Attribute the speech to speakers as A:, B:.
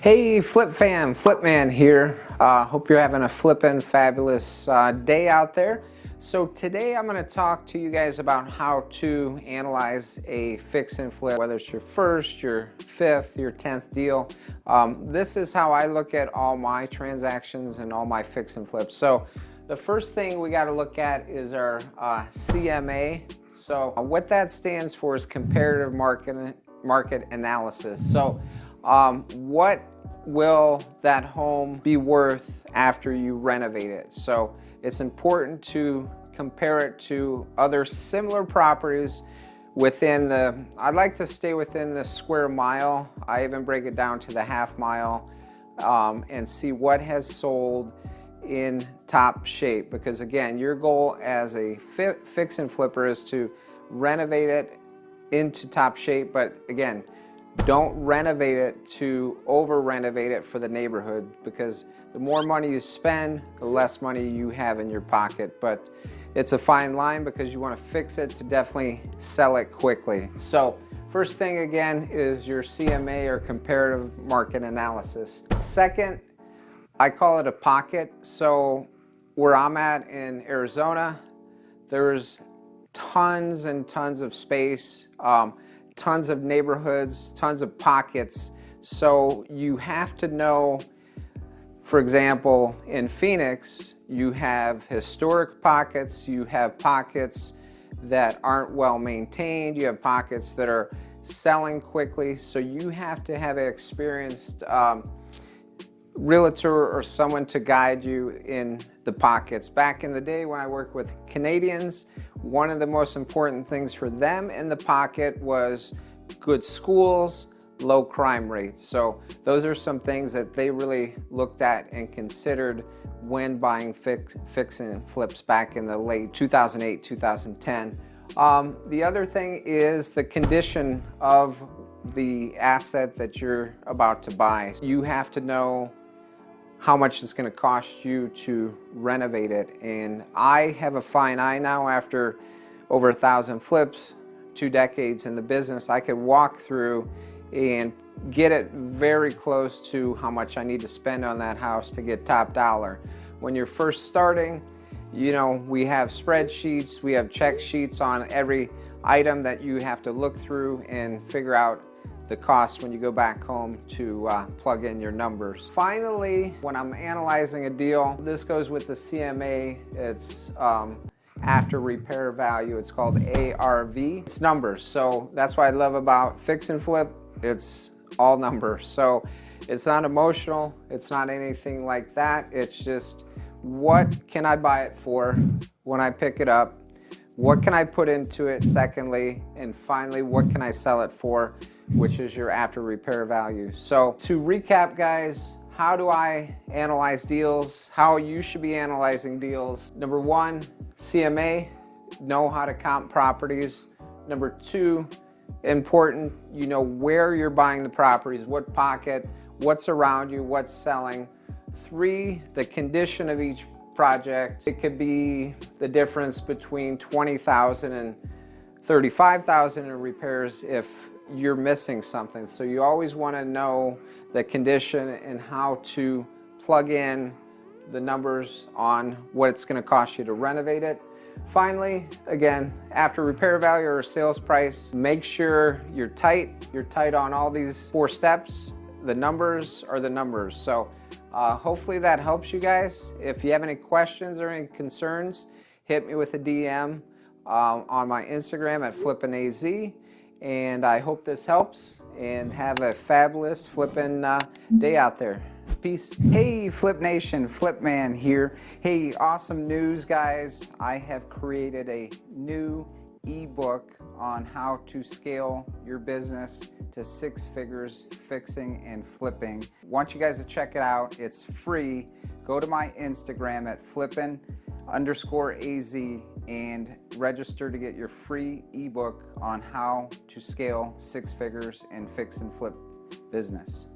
A: Hey Flip fam, Flip Man here. Hope you're having a flippin' fabulous day out there. So today I'm going to talk to you guys about how to analyze a fix and flip, whether it's your first, your fifth, your 10th deal. This is how I look at all my transactions and all my fix and flips. So the first thing we got to look at is our CMA. So what that stands for is comparative market analysis. So what will that home be worth after you renovate it? So it's important to compare it to other similar properties within the, I'd like to stay within the square mile. I even break it down to the half mile and see what has sold in top shape, because again, your goal as a fix and flipper is to renovate it into top shape. But again, don't renovate it to over renovate it for the neighborhood, because the more money you spend, the less money you have in your pocket. But it's a fine line because you want to fix it to definitely sell it quickly. So first thing again is your CMA, or comparative market analysis. Second, I call it a pocket. So where I'm at in Arizona, there's tons and tons of space, tons of neighborhoods, tons of pockets. So you have to know, for example, in Phoenix, you have historic pockets, you have pockets that aren't well maintained, you have pockets that are selling quickly. So you have to have an experienced realtor or someone to guide you in the pockets. Back in the day when I worked with Canadians, one of the most important things for them in the pocket was good schools, low crime rates. So those are some things that they really looked at and considered when buying fix and flips back in the late 2008, 2010. The other thing is the condition of the asset that you're about to buy. You have to know how much it's going to cost you to renovate it. And I have a fine eye now after over 1,000 flips, 2 decades in the business. I could walk through and get it very close to how much I need to spend on that house to get top dollar. When you're first starting, you know, we have spreadsheets, we have check sheets on every item that you have to look through and figure out the cost when you go back home to plug in your numbers. Finally, when I'm analyzing a deal, this goes with the CMA. It's after repair value. It's called ARV. It's numbers. So that's what I love about fix and flip. It's all numbers. So it's not emotional. It's not anything like that. It's just, what can I buy it for when I pick it up? What can I put into it? Secondly, and finally, what can I sell it for, which is your after repair value. So to recap, guys, how do I analyze deals? How you should be analyzing deals. Number one, CMA, know how to comp properties. Number two, important, you know where you're buying the properties, what pocket, what's around you, what's selling. Three, the condition of each project. It could be the difference between $20,000 and $35,000 in repairs if you're missing something. So you always want to know the condition and how to plug in the numbers on what it's going to cost you to renovate it. Finally, again, after repair value or sales price, make sure you're tight. You're tight on all these 4 steps. The numbers are the numbers. So hopefully that helps you guys. If you have any questions or any concerns, hit me with a DM on my Instagram at FlippinAZ. And I hope this helps, and have a fabulous flippin' day out there. Peace.
B: Hey Flip Nation, Flip Man here. Hey, awesome news, guys. I have created a new ebook on how to scale your business to 6 figures fixing and flipping. I want you guys to check it out. It's free. Go to my Instagram at flippin_AZ and register to get your free ebook on how to scale 6 figures and fix and flip business.